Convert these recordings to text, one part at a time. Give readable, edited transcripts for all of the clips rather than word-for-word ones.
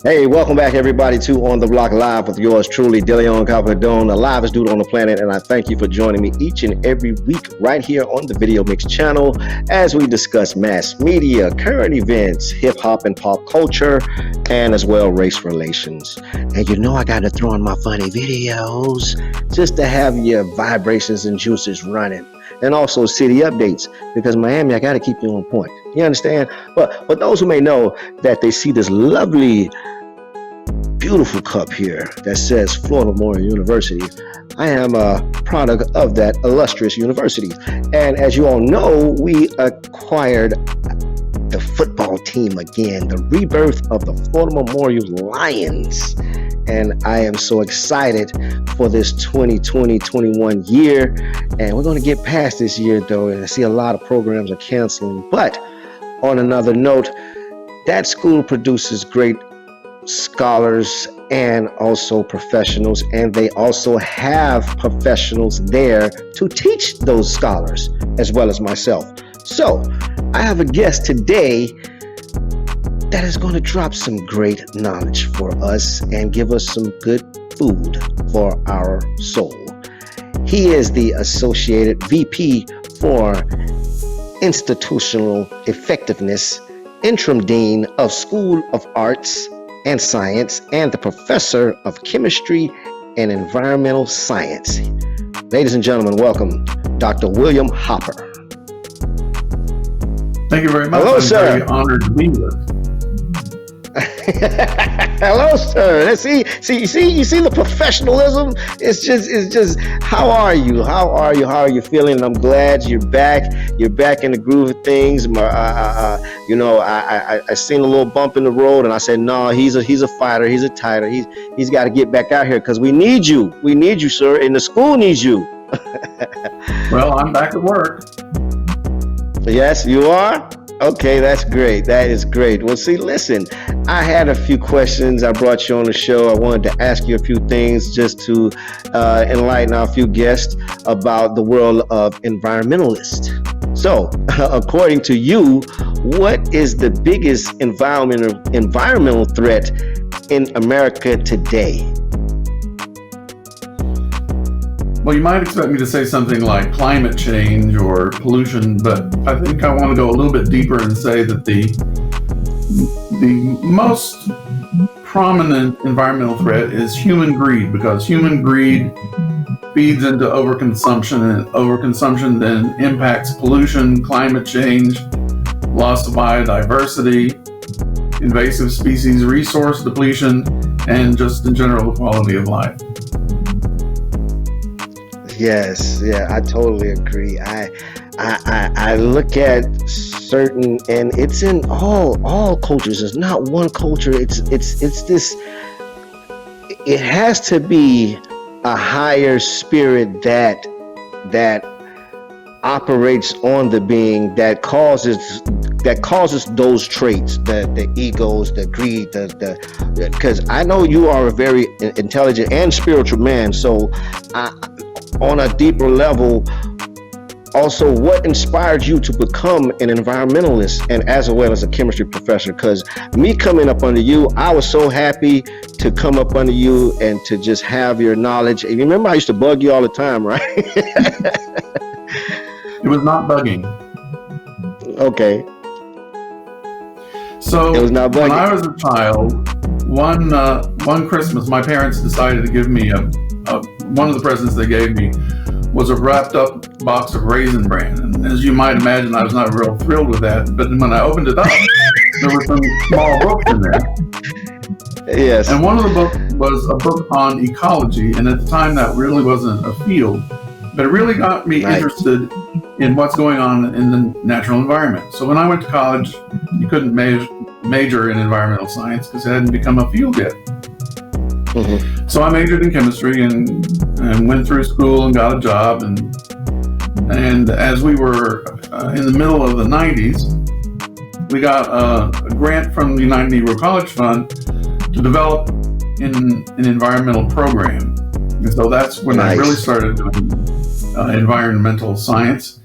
Hey, welcome back, everybody, to On the Block Live with yours truly, DéLeon Calverdone, the livest dude on the planet. And I thank you for joining me each and every week right here on the Video Mix channel as we discuss mass media, current events, hip hop and pop culture, and as well race relations. And you know, I got to throw in my funny videos just to have your vibrations and juices running. And also city updates, because Miami, I got to keep you on point. You understand? But those who may know that they see this lovely, beautiful cup here that says Florida Memorial University, I am a product of that illustrious university. And as you all know, we acquired the football team again, the rebirth of the Florida Memorial Lions. And I am so excited for this 2020-21 year. And we're going to get past this year, though, and I see a lot of programs are canceling. But on another note, that school produces great scholars and also professionals, and they also have professionals there to teach those scholars as well as myself. So I have a guest today that is going to drop some great knowledge for us and give us some good food for our soul. He is the Associated VP for Institutional Effectiveness, Interim Dean of School of Arts and Science, and the Professor of Chemistry and Environmental Science. Ladies and gentlemen, welcome Dr. William Hopper. Thank you very much. Hello, I'm sir. very honored to be here. Hello, sir. Let's see, you see the professionalism. It's just. How are you? How are you feeling? I'm glad you're back. You're back in the groove of things. I seen a little bump in the road, and I said, no, he's a fighter. He's a tighter. He's got to get back out here because we need you. We need you, sir, and the school needs you. Well, I'm back at work. Yes, you are? Okay, that's great. That is great. Well, see, listen, I had a few questions. I brought you on the show. I wanted to ask you a few things just to enlighten our few guests about the world of environmentalists. So, according to you, what is the biggest environmental threat in America today? Well, you might expect me to say something like climate change or pollution, but I think I want to go a little bit deeper and say that the most prominent environmental threat is human greed, because human greed feeds into overconsumption, and overconsumption then impacts pollution, climate change, loss of biodiversity, invasive species, resource depletion, and just in general quality of life. Yes, yeah, I totally agree. I look at certain, and it's in all cultures. It's not one culture. It's this. It has to be a higher spirit that operates on the being that causes those traits, the egos, the greed, because I know you are a very intelligent and spiritual man. So on a deeper level, also, what inspired you to become an environmentalist and as well as a chemistry professor? Because me coming up under you, I was so happy to come up under you and to just have your knowledge. And you remember I used to bug you all the time, right? It was not bugging. Okay. So it was not bugging. When I was a child, one Christmas, my parents decided to give me one of the presents they gave me was a wrapped up box of Raisin Bran. And as you might imagine, I was not real thrilled with that. But when I opened it up, there were some small books in there. Yes. And one of the books was a book on ecology. And at the time, that really wasn't a field. But it really got me interested in what's going on in the natural environment. So when I went to college, you couldn't major in environmental science because it hadn't become a field yet. Mm-hmm. So I majored in chemistry and went through school and got a job. And as we were in the middle of the 90s, we got a grant from the United Negro College Fund to develop an environmental program. And so that's when I really started doing environmental science.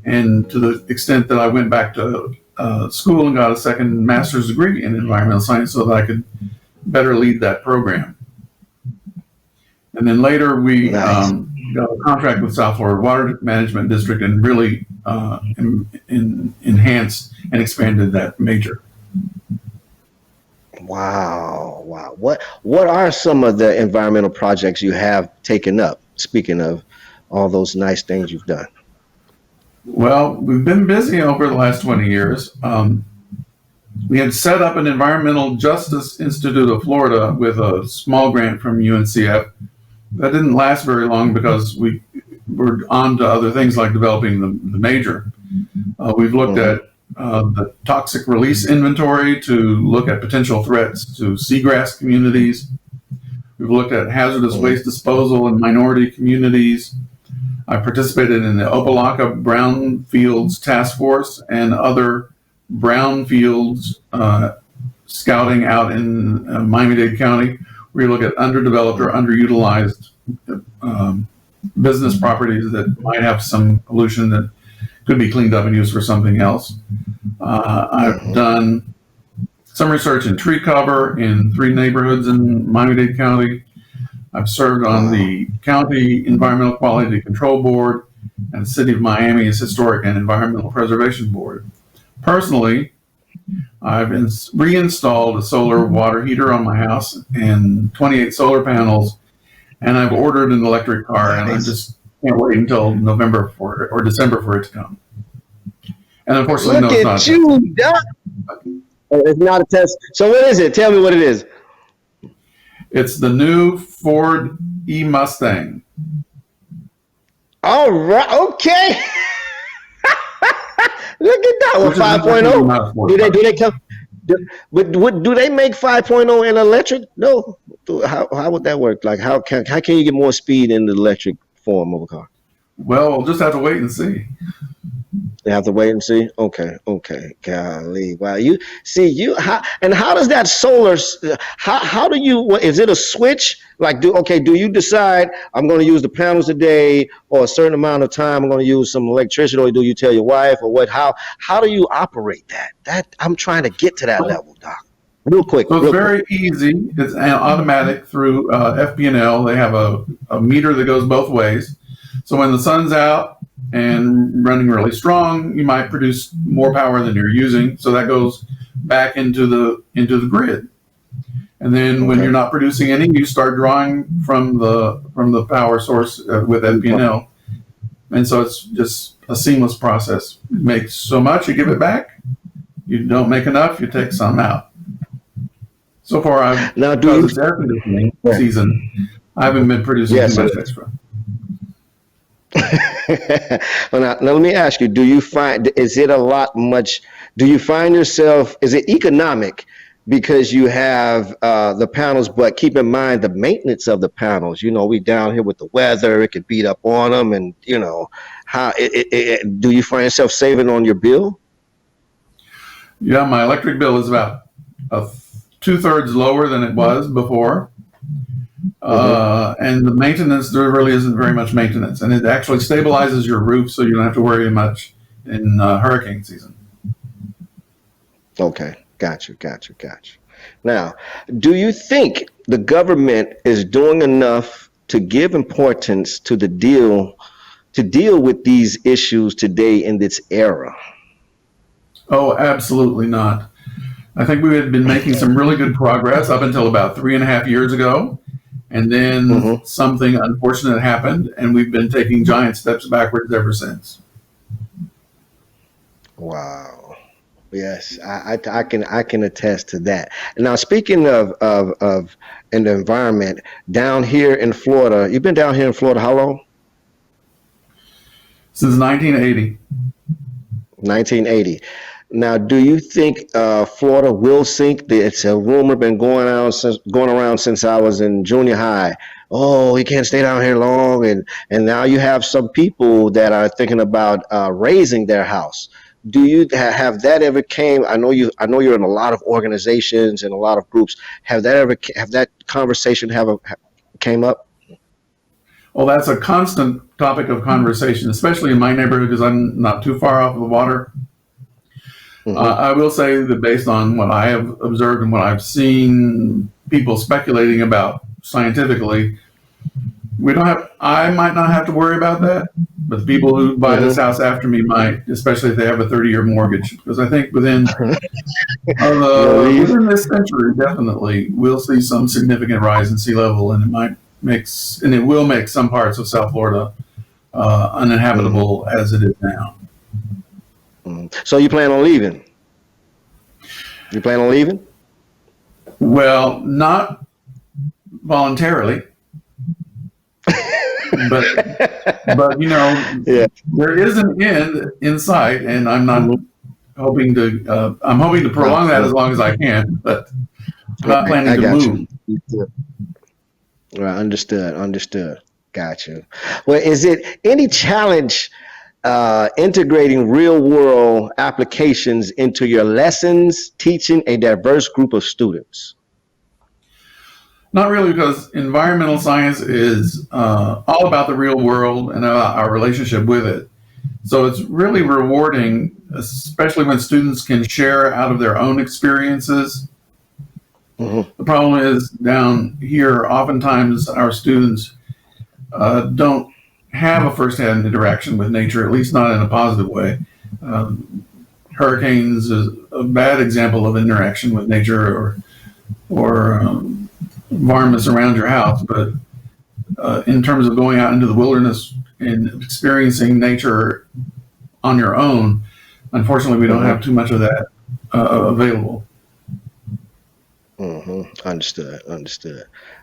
And to the extent that I went back to school and got a second master's degree in environmental science so that I could better lead that program. And then later we Nice. got a contract with South Florida Water Management District and really enhanced and expanded that major. Wow, wow. What are some of the environmental projects you have taken up? Speaking of all those nice things you've done. Well, we've been busy over the last 20 years. We had set up an Environmental Justice Institute of Florida with a small grant from UNCF. That didn't last very long because we were on to other things like developing the major. We've looked at the toxic release inventory to look at potential threats to seagrass communities. We've looked at hazardous waste disposal in minority communities. I participated in the Opelika Brownfields Task Force and other brownfields scouting out in Miami-Dade County, where you look at underdeveloped or underutilized business properties that might have some pollution that could be cleaned up and used for something else. I've done some research in tree cover in 3 neighborhoods in Miami-Dade County. I've served on the County Environmental Quality Control Board and the City of Miami's Historic and Environmental Preservation Board. Personally, I've reinstalled a solar water heater on my house and 28 solar panels, and I've ordered an electric car, and I just can't wait until November for it, or December for it to come. And unfortunately, Look no, at it's you, Doc. It's not a test. So what is it? Tell me what it is. It's the new Ford E-Mustang. All right. Okay. Look at that. With 5.0. Do they come? Do they make 5.0 in electric? No. How would that work? Like how can you get more speed in the electric form of a car? Well, we'll just have to wait and see. You have to wait and see. Okay. Golly, wow. How does that solar? How do you? Is it a switch? Like, do you decide I'm going to use the panels today, or a certain amount of time I'm going to use some electricity, or do you tell your wife, or what? How do you operate that? That I'm trying to get to that level, Doc. Real quick. So it's very easy. It's automatic through FP&L. They have a meter that goes both ways. So when the sun's out and running really strong, you might produce more power than you're using. So that goes back into the grid. And then when you're not producing any, you start drawing from the power source with FP&L. And so it's just a seamless process. You make so much, you give it back. You don't make enough, you take some out. So far, because it's air conditioning season, I haven't been producing too much extra. Well, now let me ask you, do you find yourself, is it economic because you have the panels, but keep in mind the maintenance of the panels? We down here with the weather, it could beat up on them, and do you find yourself saving on your bill? Yeah, my electric bill is about 2/3 lower than it was before. And the maintenance, there really isn't very much maintenance, and it actually stabilizes your roof, so you don't have to worry much in hurricane season. Okay, got you. Now, do you think the government is doing enough to give importance to deal with these issues today in this era? Oh, absolutely not. I think we had been making some really good progress up until about 3.5 years ago. And then something unfortunate happened, and we've been taking giant steps backwards ever since. Wow. Yes, I can attest to that. Now, speaking of in the environment down here in Florida, you've been down here in Florida how long? Since 1980. 1980. Now, do you think Florida will sink? It's a rumor been going around since I was in junior high. Oh, you can't stay down here long, and now you have some people that are thinking about raising their house. Do you have that ever came? I know you're in a lot of organizations and a lot of groups. Have that conversation came up? Well, that's a constant topic of conversation, especially in my neighborhood because I'm not too far off of the water. I will say that based on what I have observed and what I've seen, people speculating about scientifically. I might not have to worry about that, but the people who buy this house after me might, especially if they have a 30-year mortgage, because I think within this century, definitely we'll see some significant rise in sea level, and it will make some parts of South Florida uninhabitable as it is now. So you plan on leaving? You plan on leaving? Well, not voluntarily. but there is an end in sight, and I'm not hoping to. I'm hoping to prolong that as long as I can, but I'm not planning to move. Right, understood. Got you. Well, is it any challenge integrating real world applications into your lessons, teaching a diverse group of students? Not really, because environmental science is all about the real world and our relationship with it. So it's really rewarding, especially when students can share out of their own experiences. The problem is down here, oftentimes our students don't have a firsthand interaction with nature, at least not in a positive way. Hurricanes is a bad example of interaction with nature, or environments around your house, but in terms of going out into the wilderness and experiencing nature on your own, unfortunately, we don't have too much of that available. Understood.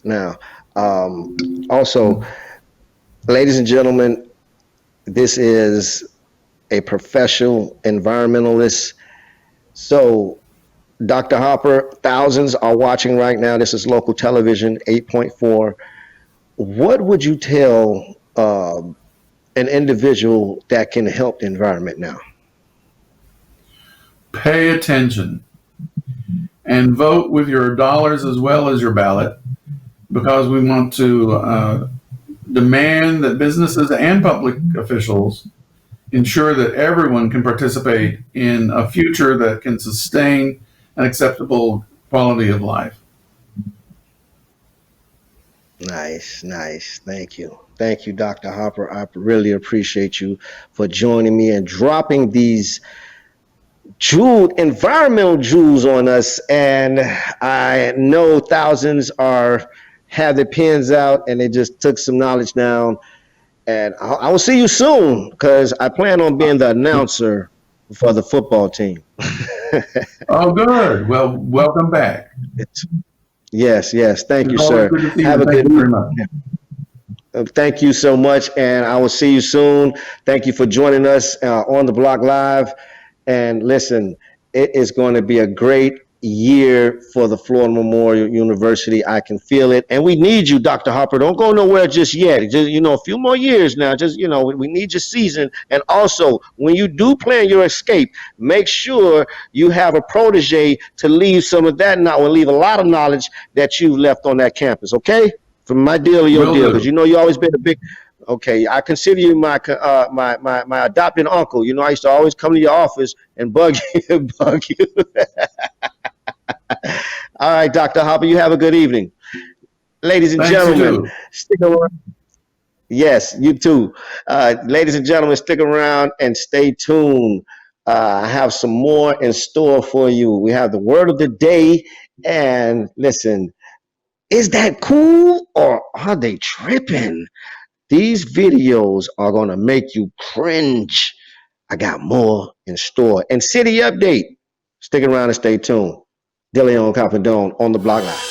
Now, also, ladies and gentlemen, this is a professional environmentalist. So, Dr. Hopper, thousands are watching right now. This is local television, 8.4. What would you tell an individual that can help the environment now? Pay attention and vote with your dollars as well as your ballot, because we want to demand that businesses and public officials ensure that everyone can participate in a future that can sustain an acceptable quality of life. Nice. Thank you, Dr. Hopper. I really appreciate you for joining me and dropping these environmental jewels on us. And I know thousands have their pens out and they just took some knowledge down. And I will see you soon, because I plan on being the announcer for the football team. Oh, good. Well, welcome back. Yes. Thank you, sir. Have a good evening. Thank you so much, and I will see you soon. Thank you for joining us on the Block Live. And listen, it is going to be a great year for the Florida Memorial University. I can feel it. And we need you, Dr. Hopper. Don't go nowhere just yet. Just, a few more years now. Just, we need your season. And also, when you do plan your escape, make sure you have a protege to leave some of that knowledge, leave a lot of knowledge that you've left on that campus. Okay? From my deal to your deal. Because you always been a big... Okay, I consider you my adopted uncle. I used to always come to your office and bug you. All right, Dr. Hopper, you have a good evening. Ladies and gentlemen, stick around. Yes, you too. Ladies and gentlemen, stick around and stay tuned. I have some more in store for you. We have the word of the day. And listen, is that cool or are they tripping? These videos are going to make you cringe. I got more in store. And city update. Stick around and stay tuned. DéLeon on the Block Live.